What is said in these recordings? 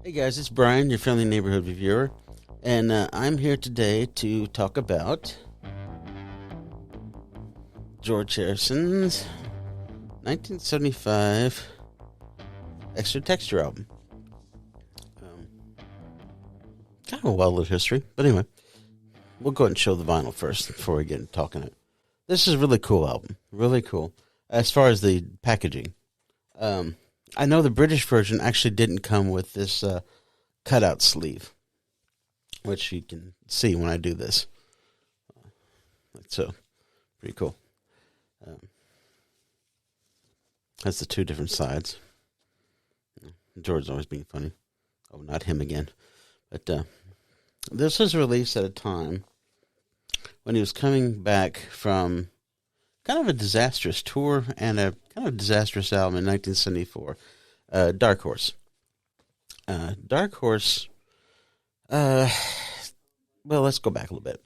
Hey guys, it's Bryan, your friendly neighborhood reviewer, and I'm here today to talk about George Harrison's 1975 Extra Texture album. Um, Kind of a wild little history, but anyway, we'll go ahead and show the vinyl first before we get into talking it. This is a really cool album, really cool. As far as the packaging, um, I know the British version actually didn't come with this cutout sleeve, which you can see when I do this. So, pretty cool. Um, that's the two different sides. George's always being funny. Oh, not him again. But this was released at a time when he was coming back from kind of a disastrous tour and a kind of disastrous album in 1974, Dark Horse. Dark Horse, well, let's go back a little bit.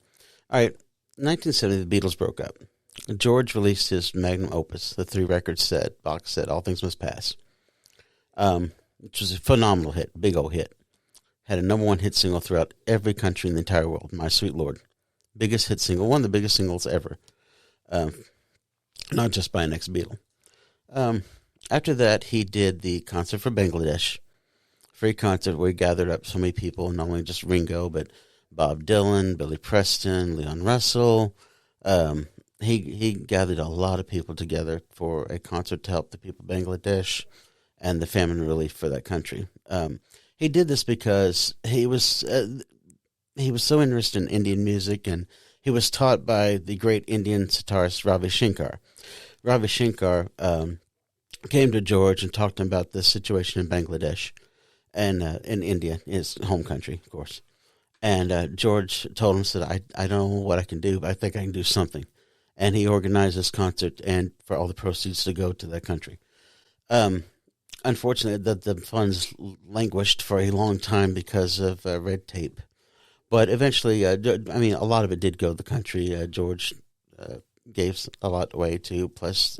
All right, 1970, the Beatles broke up. George released his magnum opus, the three-record set, box set, All Things Must Pass, which was a phenomenal hit, big old hit. Had a number one hit single throughout every country in the entire world, My Sweet Lord. Biggest hit single, one of the biggest singles ever, not just by an ex-Beatle. After that, he did the concert for Bangladesh, free concert where he gathered up so many people, not only just Ringo, but Bob Dylan, Billy Preston, Leon Russell. He gathered a lot of people together for a concert to help the people of Bangladesh and the famine relief for that country. He did this because he was so interested in Indian music, and he was taught by the great Indian sitarist Ravi Shankar. Ravi Shankar came to George and talked to him about the situation in Bangladesh and in India, his home country, of course. And George told him, said, I don't know what I can do, but I think I can do something. And he organized this concert and for all the proceeds to go to that country. Unfortunately, the funds languished for a long time because of red tape. But eventually, a lot of it did go to the country. George gave a lot away too. Plus,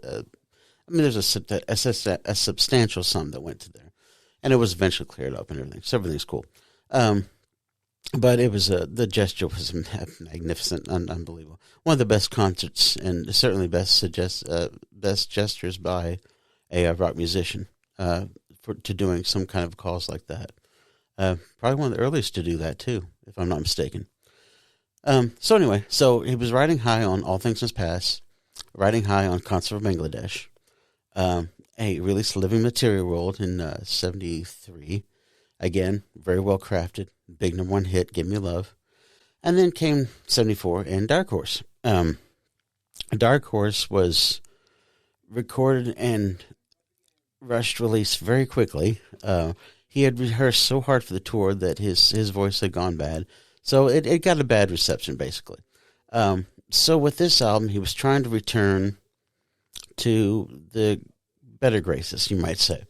there's a substantial sum that went to there. And it was eventually cleared up and everything. So everything's cool. But it was the gesture was magnificent, unbelievable. One of the best concerts, and certainly best gestures by a rock musician to doing some kind of cause like that. Probably one of the earliest to do that too, if I'm not mistaken. So anyway, so he was riding high on All Things Must Pass, riding high on Concert for Bangladesh. He released Living Material World in 73. Again, very well crafted, big number one hit, Give Me Love. And then came 74 and Dark Horse. Dark Horse was recorded and rushed release very quickly. He had rehearsed so hard for the tour that his voice had gone bad. So it got a bad reception, basically. So with this album, he was trying to return to the better graces, you might say.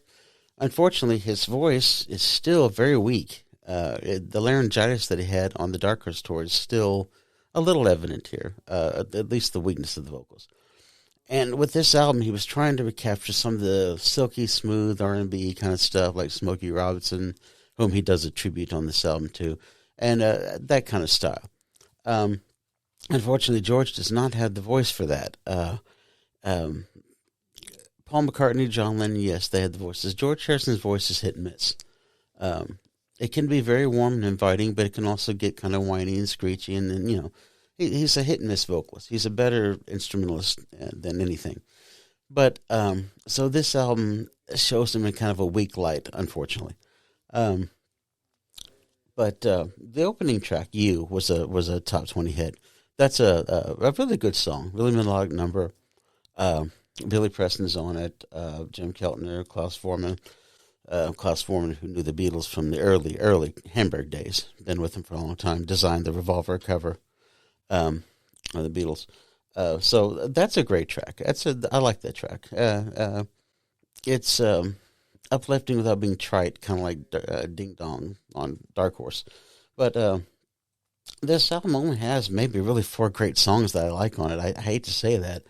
Unfortunately, his voice is still very weak. The laryngitis that he had on the Dark Horse tour is still a little evident here, at least the weakness of the vocals. And with this album, he was trying to recapture some of the silky, smooth R&B kind of stuff, like Smokey Robinson, whom he does a tribute on this album too, and that kind of style. Unfortunately, George does not have the voice for that. Paul McCartney, John Lennon, yes, they had the voices. George Harrison's voice is hit and miss. It can be very warm and inviting, but it can also get kind of whiny and screechy, and then, he's a hit and miss vocalist. He's a better instrumentalist than anything. But, so this album shows him in kind of a weak light, unfortunately. But the opening track, You, was a top 20 hit. That's a really good song, really melodic number. Billy Preston's on it, Jim Keltner, Klaus Forman, who knew the Beatles from the early Hamburg days, been with them for a long time, designed the Revolver cover of the Beatles. So that's a great track. I like that track. It's uplifting without being trite, kind of like Ding Dong on Dark Horse. But this album only has maybe really 4 great songs that I like on it. I hate to say that.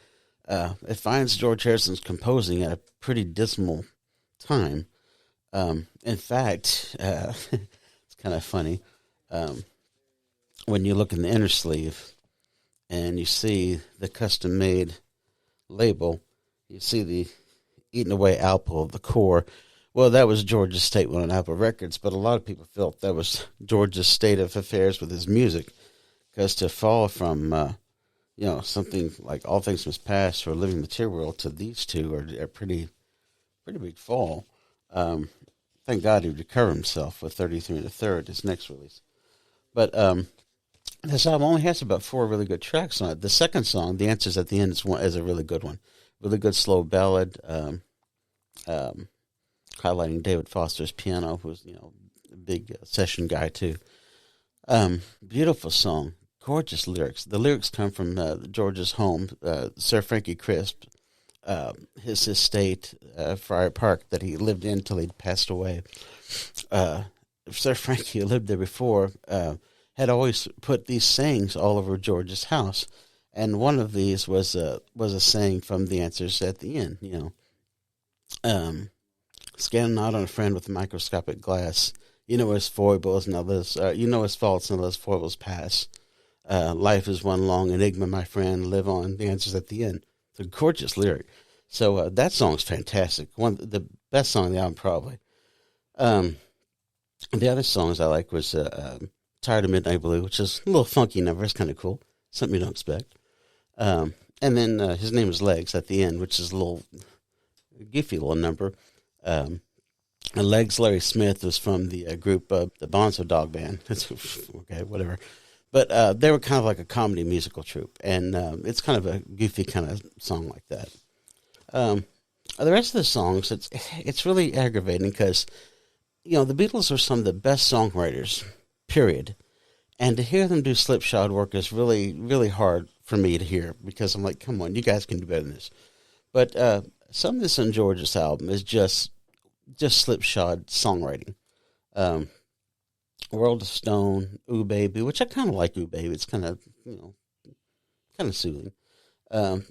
It finds George Harrison's composing at a pretty dismal time. In fact, it's kind of funny. Um, when you look in the inner sleeve and you see the custom made label, you see the eaten away apple of the core. Well, that was George's statement on Apple Records, but a lot of people felt that was George's state of affairs with his music. Because to fall from, something like All Things Must Pass or Living Material to these two are pretty big fall. Thank God he recovered himself with 33 and a third, his next release. But this album only has about 4 really good tracks on it. The second song, The Answers at the End, is a really good one. Really good slow ballad, highlighting David Foster's piano, who's, a big session guy too. Beautiful song, gorgeous lyrics. The lyrics come from George's home, Sir Frankie Crisp, his estate, Friar Park, that he lived in till he passed away. Sir Frankie, who lived there before, had always put these sayings all over George's house, and one of these was a saying from The Answers at the End. Scanning out on a friend with a microscopic glass. You know his foibles, and you know his faults, and let his foibles pass. Life is one long enigma, my friend. Live on. The Answers at the End. It's a gorgeous lyric. So that song's fantastic. The best song on the album, probably. The other songs I like was Tired of Midnight Blue, which is a little funky number. It's kind of cool. Something you don't expect. And then His Name is Legs at the end, which is a little goofy little number. And Legs Larry Smith was from the group the Bonzo Dog Band. Okay, whatever. But they were kind of like a comedy musical troupe, and it's kind of a goofy kind of song like that. The rest of the songs, it's really aggravating because, the Beatles are some of the best songwriters, period. And to hear them do slipshod work is really, really hard for me to hear because I'm like, come on, you guys can do better than this. But some of this on George's album is just slipshod songwriting. World of Stone, Ooh Baby, which I kind of like Ooh Baby. It's kind of, kind of soothing.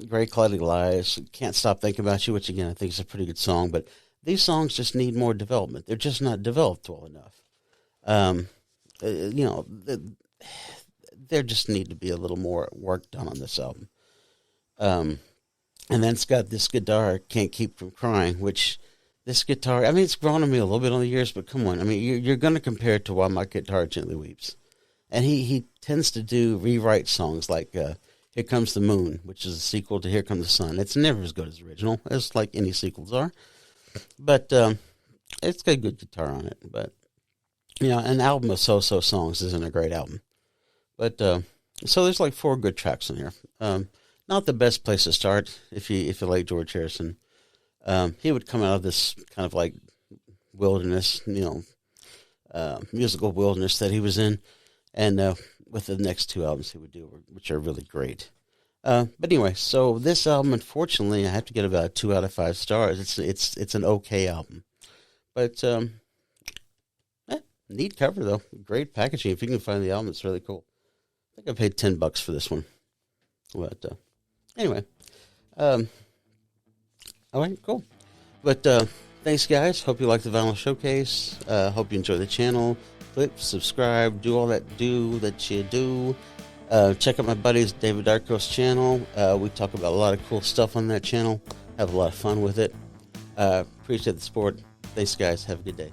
Gray Cloudy Lies, Can't Stop Thinking About You, which again I think is a pretty good song, but these songs just need more development. They're just not developed well enough. There just need to be a little more work done on this album. And then it's got this guitar, Can't Keep From Crying, which this guitar, it's grown on me a little bit on the years, but come on. You're going to compare it to While My Guitar Gently Weeps. And he tends to rewrite songs like Here Comes the Moon, which is a sequel to Here Comes the Sun. It's never as good as the original, as like any sequels are. But it's got good guitar on it. But, an album of so-so songs isn't a great album. But, so there's like 4 good tracks on here. Not the best place to start if you like George Harrison. He would come out of this kind of like wilderness, musical wilderness that he was in. And with the next 2 albums he would do, which are really great. But anyway, so this album, unfortunately, I have to get about 2 out of 5 stars. It's an okay album. But neat cover, though. Great packaging. If you can find the album, it's really cool. I think I paid $10 for this one. But anyway. All right, cool. But thanks, guys. Hope you like the vinyl showcase. Hope you enjoy the channel. Click, subscribe, do all that you do. Check out my buddy's David Darko's channel. We talk about a lot of cool stuff on that channel. Have a lot of fun with it. Appreciate the support. Thanks, guys. Have a good day.